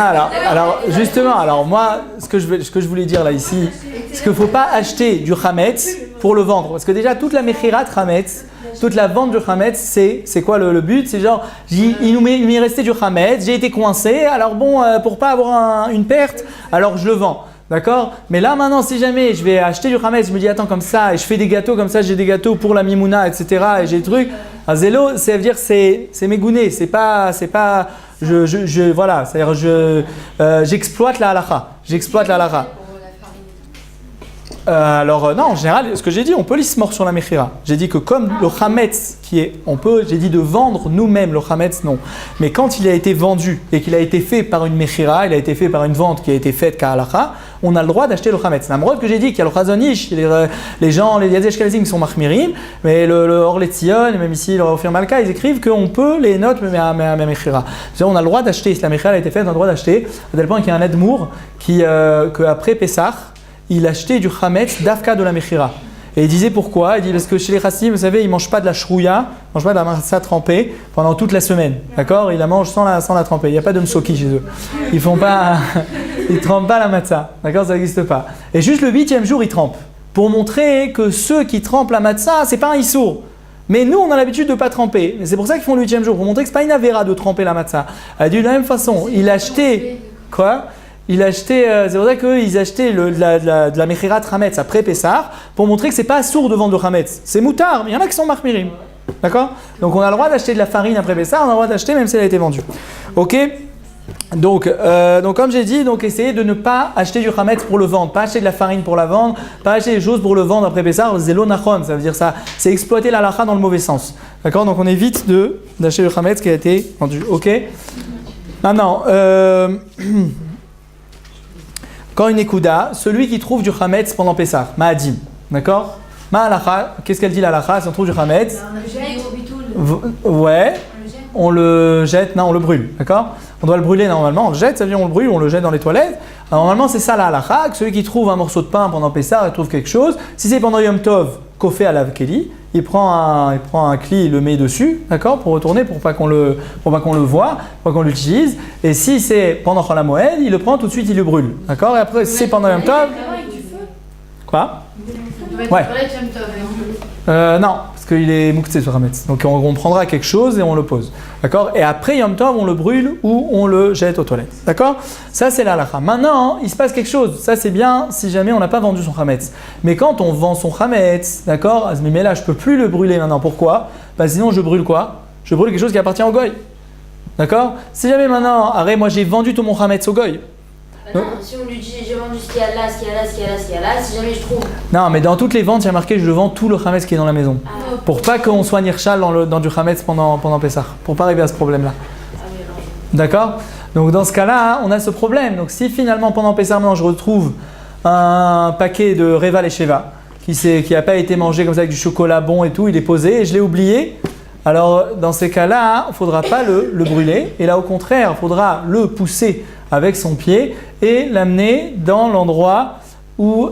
Speaker 1: alors justement, alors moi, ce que je voulais dire là ici, c'est qu'il ne faut pas acheter du chametz pour le vendre. Parce que déjà, toute la mechirat chametz, toute la vente du chametz, c'est quoi le but? C'est genre, il m'est resté du chametz, j'ai été coincé, alors bon, pour pas avoir une perte, alors je le vends. D'accord? Mais là maintenant, si jamais je vais acheter du chametz, je me dis attends comme ça, et je fais des gâteaux comme ça, j'ai des gâteaux pour la mimouna, etc. Et j'ai des trucs. Un zélo, ça veut dire c'est mégouné, c'est pas, voilà, c'est-à-dire j'exploite la halakha, alors non, en général, ce que j'ai dit, on peut l'ismor sur la mechira. J'ai dit que comme le chametz j'ai dit de vendre nous-mêmes le chametz, non. Mais quand il a été vendu et qu'il a été fait par une mechira, il a été fait par une vente qui a été faite qu'à halakha, on a le droit d'acheter le chametz. C'est un que j'ai dit qu'il y a le chazonish, les gens, les Yad Ashkenazim qui sont machmirim, mais le Orlet Tzion, même ici le Ophir Malka, ils écrivent qu'on peut les notes mais à mechira. C'est-à-dire on a le droit d'acheter, si la mechira a été faite, on a le droit d'acheter, à tel point qu'il y a un admour qu'après Pessah, il achetait du chametz d'Afka de la Mechira. Et il disait pourquoi? Il dit parce que chez les Chassim, vous savez, ils ne mangent pas de la shrouya, ils ne mangent pas de la matzah trempée pendant toute la semaine. D'accord? Ils la mangent sans la tremper. Il n'y a pas de msoki chez eux. Ils ne trempent pas la matzah. D'accord? Ça n'existe pas. Et juste le 8e jour, ils trempent. Pour montrer que ceux qui trempent la matzah, ce n'est pas un issour. Mais nous, on a l'habitude de ne pas tremper. Et c'est pour ça qu'ils font le 8e jour, pour montrer que ce n'est pas une avéra de tremper la matzah. De la même façon, il achetait. Quoi? C'est pour ça qu'ils achetaient de la mechirat chametz après Pessah pour montrer que c'est pas sourd de vendre le chametz. C'est moutard, mais il y en a qui sont marmirim. D'accord? Donc on a le droit d'acheter de la farine après Pessah, on a le droit d'acheter même si elle a été vendue. Ok? Donc comme j'ai dit, essayez de ne pas acheter du chametz pour le vendre, pas acheter de la farine pour la vendre, pas acheter des choses pour le vendre après Pessah. Zélo nachon, ça veut dire ça, c'est exploiter la halakha dans le mauvais sens. D'accord? Donc on évite d'acheter le chametz qui a été vendu. Ok? Maintenant, quand une ékouda, celui qui trouve du chametz pendant Pessah, ma'adim, d'accord? Ma halakha, qu'est-ce qu'elle dit la halakha si on trouve du chametz?
Speaker 2: On le jette au bitoul.
Speaker 1: Ouais,
Speaker 2: On le jette.
Speaker 1: on le jette, d'accord? On doit le brûler normalement, on le jette, ça veut dire on le brûle, on le jette dans les toilettes. Alors, normalement, c'est ça la halakha, que celui qui trouve un morceau de pain pendant Pessah, il trouve quelque chose. Si c'est pendant Yom Tov, kofé à la keli, il prend un cli, il le met dessus, d'accord, pour retourner, pour pas qu'on le voit, pour pas qu'on l'utilise. Et si c'est pendant Chol HaMoed, il le prend tout de suite, il le brûle, d'accord? Et après, si c'est pendant Yom Tov,
Speaker 4: Avec du feu.
Speaker 1: quoi?
Speaker 2: Ouais.
Speaker 1: Ouais.
Speaker 2: Tov.
Speaker 1: Non, parce qu'il est mouktsé sur Hametz. Donc on prendra quelque chose et on le pose. D'accord? Et après Yom Tov, on le brûle ou on le jette aux toilettes. D'accord? Ça, c'est la halakha. Maintenant, il se passe quelque chose. Ça, c'est bien si jamais on n'a pas vendu son Hametz. Mais quand on vend son Hametz, d'accord? Mais là, je ne peux plus le brûler maintenant. Pourquoi? Sinon, je brûle quoi? Je brûle quelque chose qui appartient au goy. D'accord? Si jamais maintenant, arrête, moi j'ai vendu tout mon Hametz au goy.
Speaker 5: Non, si on lui dit j'ai vendu ce qu'il y a là, ce qu'il y a là, ce qu'il y a là, ce qu'il y a là, si jamais je trouve.
Speaker 1: Non, mais dans toutes les ventes, il y a marqué je vends tout le Hametz qui est dans la maison. Pour pas qu'on soit nirchal dans du Hametz pendant Pessah. Pour pas arriver à ce problème-là. D'accord? Donc dans ce cas-là, on a ce problème. Donc si finalement pendant Pessah, maintenant je retrouve un paquet de Reval et Sheva qui n'a pas été mangé comme ça avec du chocolat bon et tout, il est posé et je l'ai oublié. Alors dans ces cas-là, il ne faudra pas le brûler. Et là au contraire, il faudra le pousser avec son pied et l'amener dans l'endroit où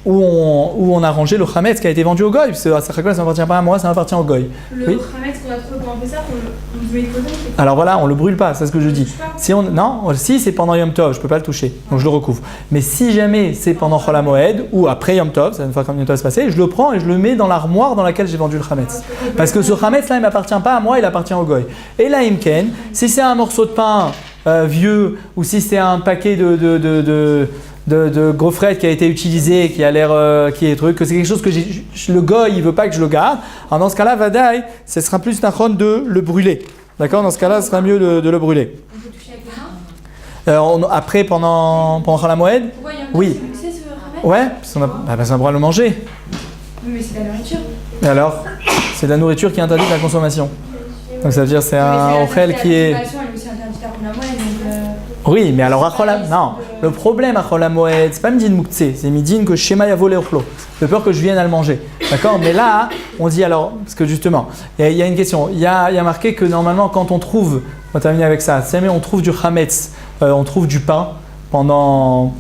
Speaker 1: on a rangé le chametz qui a été vendu au goy, parce que ça ne m'appartient pas à moi, ça m'appartient au goy.
Speaker 4: Le
Speaker 1: Oui.
Speaker 4: chametz qu'on a trouvé pendant Pessah, on le met de côté.
Speaker 1: Alors voilà, on le brûle pas, c'est ce que je dis. Si c'est pendant Yom Tov, je peux pas le toucher, donc je le recouvre. Mais si jamais c'est pendant Chol HaMoed ou après Yom Tov, c'est une fois que Yom Tov est passé, je le prends et je le mets dans l'armoire dans laquelle j'ai vendu le chametz. Parce que ce chametz là, il m'appartient pas à moi, il appartient au goy. Et là, imken, si c'est un morceau de pain vieux ou si c'est un paquet de gros frais qui a été utilisé, qui a l'air, qui est truc, que c'est quelque chose que le goy il veut pas que je le garde. Alors dans ce cas-là, vadaï, ce sera plus nachon de le brûler. D'accord? Dans ce cas-là, ce sera mieux de le brûler.
Speaker 4: On peut toucher avec les mains.
Speaker 1: Après, pendant Chol HaMoed,
Speaker 4: Pourquoi il y a un
Speaker 1: oui.
Speaker 4: c'est mixé ce chametz?
Speaker 1: Ouais, parce qu'on a, parce qu'on a le droit de le manger.
Speaker 4: Oui, mais c'est de la nourriture.
Speaker 1: Et alors, c'est de la nourriture qui est interdite à la consommation. Donc ça veut dire c'est un ochel qui est.
Speaker 4: La consommation, elle est aussi interdite à Chol HaMoed, donc.
Speaker 1: Oui, mais alors à Chol HaMoed, non. Le problème à Chol HaMoed, c'est pas Midin Mouktsé, c'est Midin que Shema Yavo Leochlo. De peur que je vienne à le manger. D'accord? Mais là, on dit alors, parce que justement, il y a une question. Il y a marqué que normalement, quand on trouve, on va terminer avec ça, si jamais on trouve du chametz, on trouve du pain pendant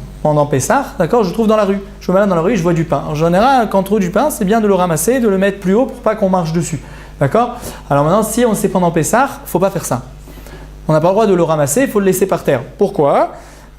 Speaker 1: Pessah, d'accord? Je trouve dans la rue. Je me balade dans la rue, je vois du pain. En général, quand on trouve du pain, c'est bien de le ramasser, de le mettre plus haut pour pas qu'on marche dessus. D'accord? Alors maintenant, si on sait pendant Pessah, il ne faut pas faire ça. On n'a pas le droit de le ramasser, il faut le laisser par terre. Pourquoi?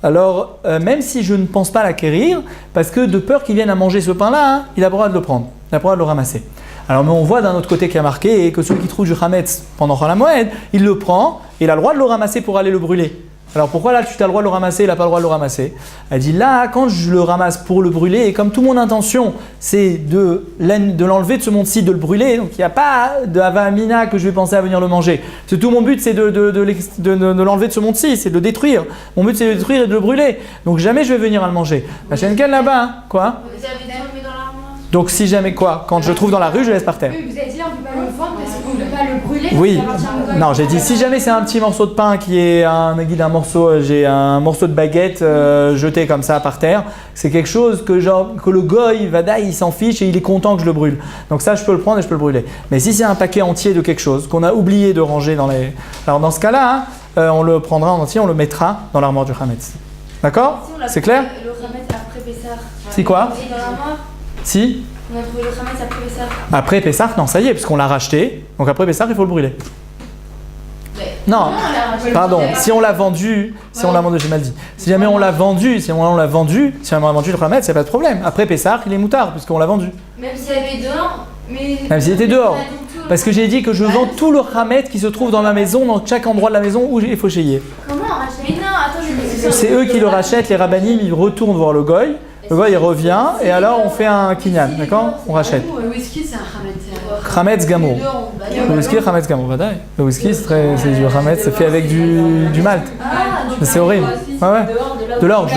Speaker 1: Alors, même si je ne pense pas l'acquérir, parce que de peur qu'il vienne à manger ce pain-là, hein, il a le droit de le prendre, il a le droit de le ramasser. Alors, mais on voit d'un autre côté qu'il y a marqué que celui qui trouve du chametz pendant Chol HaMoed, il le prend et il a le droit de le ramasser pour aller le brûler. Alors pourquoi là tu as le droit de le ramasser, il n'a pas le droit de le ramasser? Elle dit là, quand je le ramasse pour le brûler, et comme toute mon intention c'est de l'enlever de ce monde-ci, de le brûler, donc il n'y a pas de Havamina que je vais penser à venir le manger. C'est tout mon but, c'est de l'enlever de ce monde-ci, c'est de le détruire. Mon but c'est de le détruire et de le brûler. Donc jamais je vais venir à le manger. La chaîne quelle là-bas, hein? Quoi?
Speaker 2: Vous avez dit on le met dans l'armoire.
Speaker 1: Donc si jamais quoi? Quand je le trouve dans la rue, je le laisse par terre.
Speaker 4: Oui, vous avez dit là, on ne peut pas le vendre parce qu'on ne peut pas le brûler.
Speaker 1: Oui,
Speaker 4: ça appartient au goy.
Speaker 1: non, j'ai dit si jamais c'est un petit morceau de pain qui est j'ai un morceau de baguette jeté comme ça par terre, c'est quelque chose que le goy, Vada, il s'en fiche et il est content que je le brûle. Donc ça, je peux le prendre et je peux le brûler. Mais si c'est un paquet entier de quelque chose qu'on a oublié de ranger alors dans ce cas-là, hein, on le prendra en entier, on le mettra dans l'armoire du chametz. D'accord?
Speaker 2: Si on l'a
Speaker 1: C'est
Speaker 2: trouvé,
Speaker 1: clair?
Speaker 2: Le chametz après Pessah.
Speaker 1: Si quoi?
Speaker 2: Et dans l'armoire,
Speaker 1: Si?
Speaker 2: on a trouvé le chametz après Pessah.
Speaker 1: Après Pessah, non, ça y est, puisqu'on l'a racheté. Donc après Pessah, il faut le brûler.
Speaker 2: Mais
Speaker 1: Non.
Speaker 2: on l'a racheté.
Speaker 1: Pardon, si on l'a vendu, j'ai mal dit. Si jamais on l'a vendu, le chametz, il n'y a pas de problème. Après Pessah, il est moutard, puisqu'on l'a vendu.
Speaker 2: Même s'il y avait dehors.
Speaker 1: Même s'il était dehors. Parce que j'ai dit que je vends tout le chametz qui se trouve dans la maison, dans chaque endroit de la maison où il faut chéiller.
Speaker 2: Comment on rachète? Mais non, attends, je vais
Speaker 1: C'est eux qui le rachètent, les rabbanim, ils retournent voir le goy. Le goy, il revient, et alors on fait un kinyan, d'accord? On rachète.
Speaker 6: Le whisky, c'est un chametz.
Speaker 1: Chametz gamour. Le whisky, chametz gamour, vadaï. Le whisky, c'est du chametz, c'est fait avec du malt. C'est horrible. Ouais, ouais. De l'orge.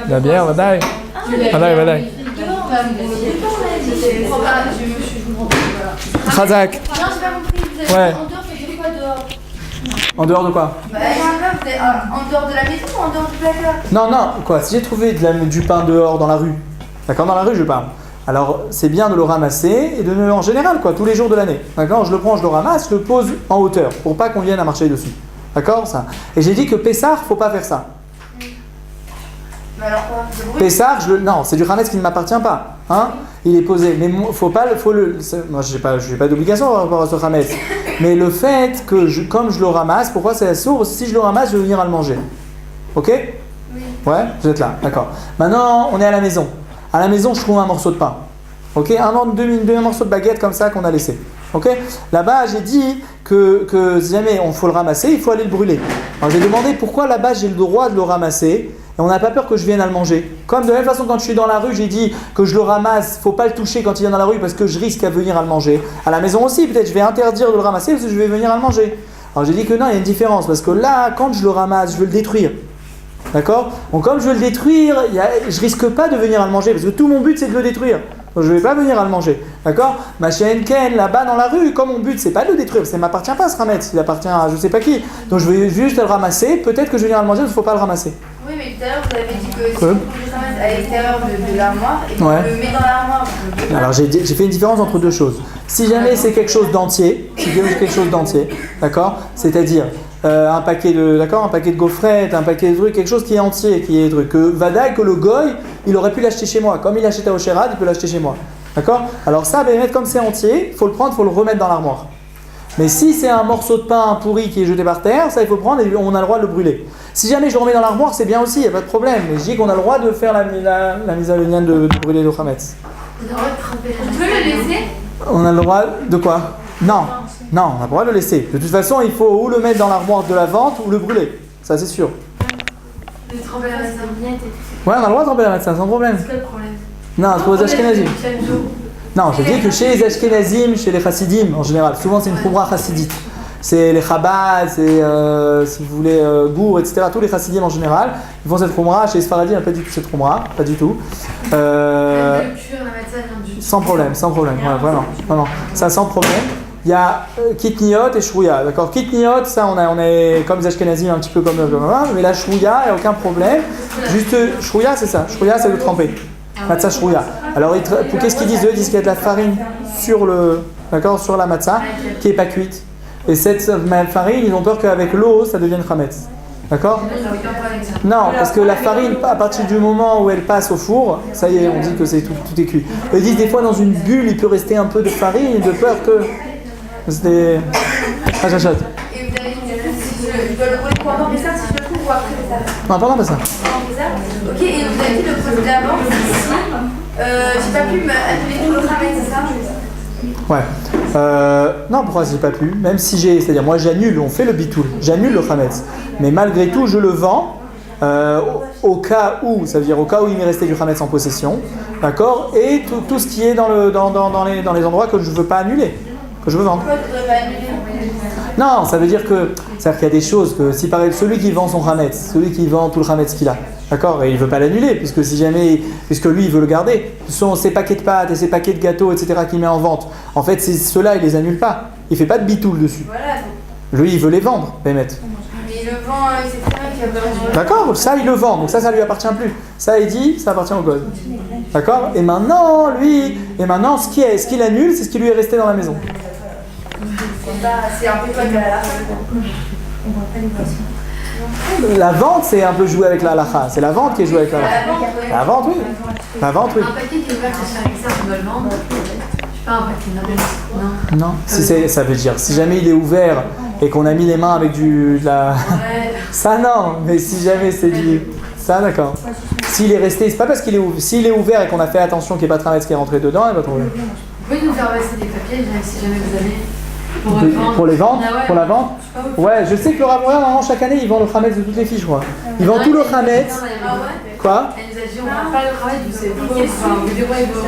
Speaker 1: La bière, vadaï. Vadaï. Chazak.
Speaker 2: Non, j'ai pas compris. Vous avez
Speaker 1: Ouais.
Speaker 2: en dehors, c'était quoi dehors?
Speaker 1: En dehors de quoi?
Speaker 2: Bah, en dehors de la maison ou en dehors du placard?
Speaker 1: Non, quoi, si j'ai trouvé du pain dehors dans la rue, d'accord, dans la rue je parle, alors c'est bien de le ramasser et en général, quoi, tous les jours de l'année. D'accord? Je le prends, je le ramasse, je le pose en hauteur pour pas qu'on vienne à marcher dessus. D'accord? Ça. Et j'ai dit que Pessah, faut pas faire ça.
Speaker 2: Mais alors quoi? C'est brut?
Speaker 1: Pessah, non, c'est du Hametz qui ne m'appartient pas. Hein? Il est posé. Mais moi, je n'ai pas d'obligation par rapport à ce Hametz. Mais le fait que, comme je le ramasse, pourquoi c'est sourd? Si je le ramasse, je vais venir à le manger. Ok?
Speaker 2: Oui.
Speaker 1: Ouais, vous êtes là, d'accord. Maintenant, on est à la maison. À la maison, je trouve un morceau de pain. Ok? Deux morceaux de baguette comme ça qu'on a laissé. Ok? Là-bas, j'ai dit que si jamais on faut le ramasser, il faut aller le brûler. Alors j'ai demandé pourquoi là-bas j'ai le droit de le ramasser. Et on n'a pas peur que je vienne à le manger. Comme de la même façon, quand je suis dans la rue, j'ai dit que je le ramasse, faut pas le toucher quand il vient dans la rue parce que je risque à venir à le manger. À la maison aussi, peut-être, je vais interdire de le ramasser parce que je vais venir à le manger. Alors j'ai dit que non, il y a une différence parce que là, quand je le ramasse, je veux le détruire. D'accord? Donc comme je veux le détruire, je risque pas de venir à le manger parce que tout mon but c'est de le détruire. Donc je vais pas venir à le manger. D'accord? Ma chaîne Ken, là-bas dans la rue, comme mon but c'est pas de le détruire, ça ne m'appartient pas ce Hametz, il appartient à je sais pas qui. Donc je vais juste le ramasser, peut-être que je vais venir à le manger, il ne faut pas le ramasser.
Speaker 2: Oui, mais tout à l'heure, vous avez dit que si on le ramasse à l'extérieur de l'armoire et qu'on le met dans l'armoire.
Speaker 1: Alors j'ai fait une différence entre deux choses. Si jamais c'est quelque chose d'entier, d'accord, c'est-à-dire un paquet de gaufrettes, un paquet de trucs, quelque chose qui est entier, qui est truc que Vadaï, que le goy, il aurait pu l'acheter chez moi, comme il l'achète à Osherad, il peut l'acheter chez moi, d'accord. Alors ça, comme c'est entier, faut le prendre, faut le remettre dans l'armoire. Mais si c'est un morceau de pain pourri qui est jeté par terre, ça il faut le prendre et on a le droit de le brûler. Si jamais je le remets dans l'armoire, c'est bien aussi, il n'y a pas de problème. Mais je dis qu'on a le droit de faire la mise à l'union de brûler le Hametz.
Speaker 2: On peut le laisser?
Speaker 1: On a le droit de quoi? Non, on a le droit de le laisser. De toute façon, il faut ou le mettre dans l'armoire de la vente ou le brûler. Ça c'est sûr.
Speaker 2: De tremper la serviette et tout.
Speaker 1: Ouais, on a le droit de tremper la médecin, sans problème.
Speaker 2: C'est quoi le problème?
Speaker 1: Non, c'est pour les Ashkenazim. Non, je dis que chez les Ashkenazim, chez les Chassidim en général, souvent c'est une khoumra chassidite. C'est les Chabad, c'est si vous voulez Gour, etc. Tous les Chassidim en général, ils font cette khoumra. Chez les Sfaradim, il n'y a pas du tout cette khoumra, pas du tout. Sans problème, ouais, vraiment. Ça sans problème. Il y a Kitniot et Shrouya, d'accord. Kitniot, ça on est comme les Ashkenazim, un petit peu comme mais la Shrouya, il n'y a aucun problème. Juste Shrouya, c'est ça. Shrouya, c'est de tremper. Matzah Shrouya. Alors, qu'est-ce qu'ils disent? Eux disent qu'il y a de la farine sur la matzah qui n'est pas cuite. Et cette farine, ils ont peur qu'avec l'eau, ça devienne Hametz. D'accord? Non, parce que la farine, à partir du moment où elle passe au four, ça y est, on dit que tout est cuit. Ils disent des fois dans une bulle, il peut rester un peu de farine, de peur que. C'était. Ah, j'achète.
Speaker 2: Et vous avez dit je dois le brûler pendant ça si je le trouve ou après ça?
Speaker 1: Non, pendant ça.
Speaker 2: Ok, et vous avez dit le procédé d'avant, j'ai pas pu annuler tout le travail, c'est ça?
Speaker 1: Ouais. Non, pourquoi j'ai pas pu? Même si c'est-à-dire moi j'annule, on fait le bitoul, j'annule le Hametz. Mais malgré tout, je le vends au cas où, ça veut dire au cas où il m'est resté du Hametz en possession, d'accord? Et tout ce qui est dans les endroits que je veux pas annuler, que je veux vendre.
Speaker 2: Pourquoi tu ne devrais pas annuler?
Speaker 1: Non, ça veut dire qu'il y a des choses que si par exemple celui qui vend son Hametz, celui qui vend tout le Hametz qu'il a, d'accord, et il ne veut pas l'annuler, puisque lui il veut le garder, ses paquets de pâtes et ses paquets de gâteaux, etc. qu'il met en vente, en fait ceux-là il les annule pas, il fait pas de bitoul dessus.
Speaker 2: Voilà.
Speaker 1: Lui il veut les vendre, Bémet.
Speaker 2: Mais il le vend, il sait très bien qu'il va pas vendre.
Speaker 1: D'accord, ça il le vend, donc ça lui appartient plus. Ça il dit, ça appartient au God. D'accord. Et maintenant ce qu'il annule, c'est ce qui lui est resté dans la maison.
Speaker 2: C'est un peu comme la halakha.
Speaker 1: La vente, c'est un peu jouer avec la halakha. C'est la vente qui est jouée avec la halakha. La vente, oui. La vente, oui.
Speaker 6: Un paquet qui est ouvert avec ça, on doit le vendre. Je sais pas, un paquet, non.
Speaker 1: Non, ça veut dire, si jamais il est ouvert et qu'on a mis les mains avec ça non, mais si jamais c'est du... Ça, d'accord. S'il est resté, c'est pas parce qu'il est ouvert. S'il est ouvert et qu'on a fait attention qu'il n'y ait pas de travers qui est rentré dedans, il va trouver.
Speaker 6: Vous pouvez nous faire passer des papiers, si jamais vous avez...
Speaker 1: Pour les ventes,
Speaker 6: Ah ouais,
Speaker 1: pour la vente. Ouais, je sais que le Ramoura, normalement, chaque année, ils vendent le Hametz de toutes les filles, je crois. Ils vendent tout le Hametz.
Speaker 2: Ah ouais?
Speaker 1: Quoi?
Speaker 6: Elle nous a dit, on va pas le travail, vous savez pourquoi, vous dévoilez vos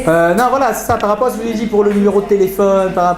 Speaker 6: Hametz.
Speaker 1: Non, voilà, c'est ça, par rapport à ce que je vous ai dit pour le numéro de téléphone, par rapport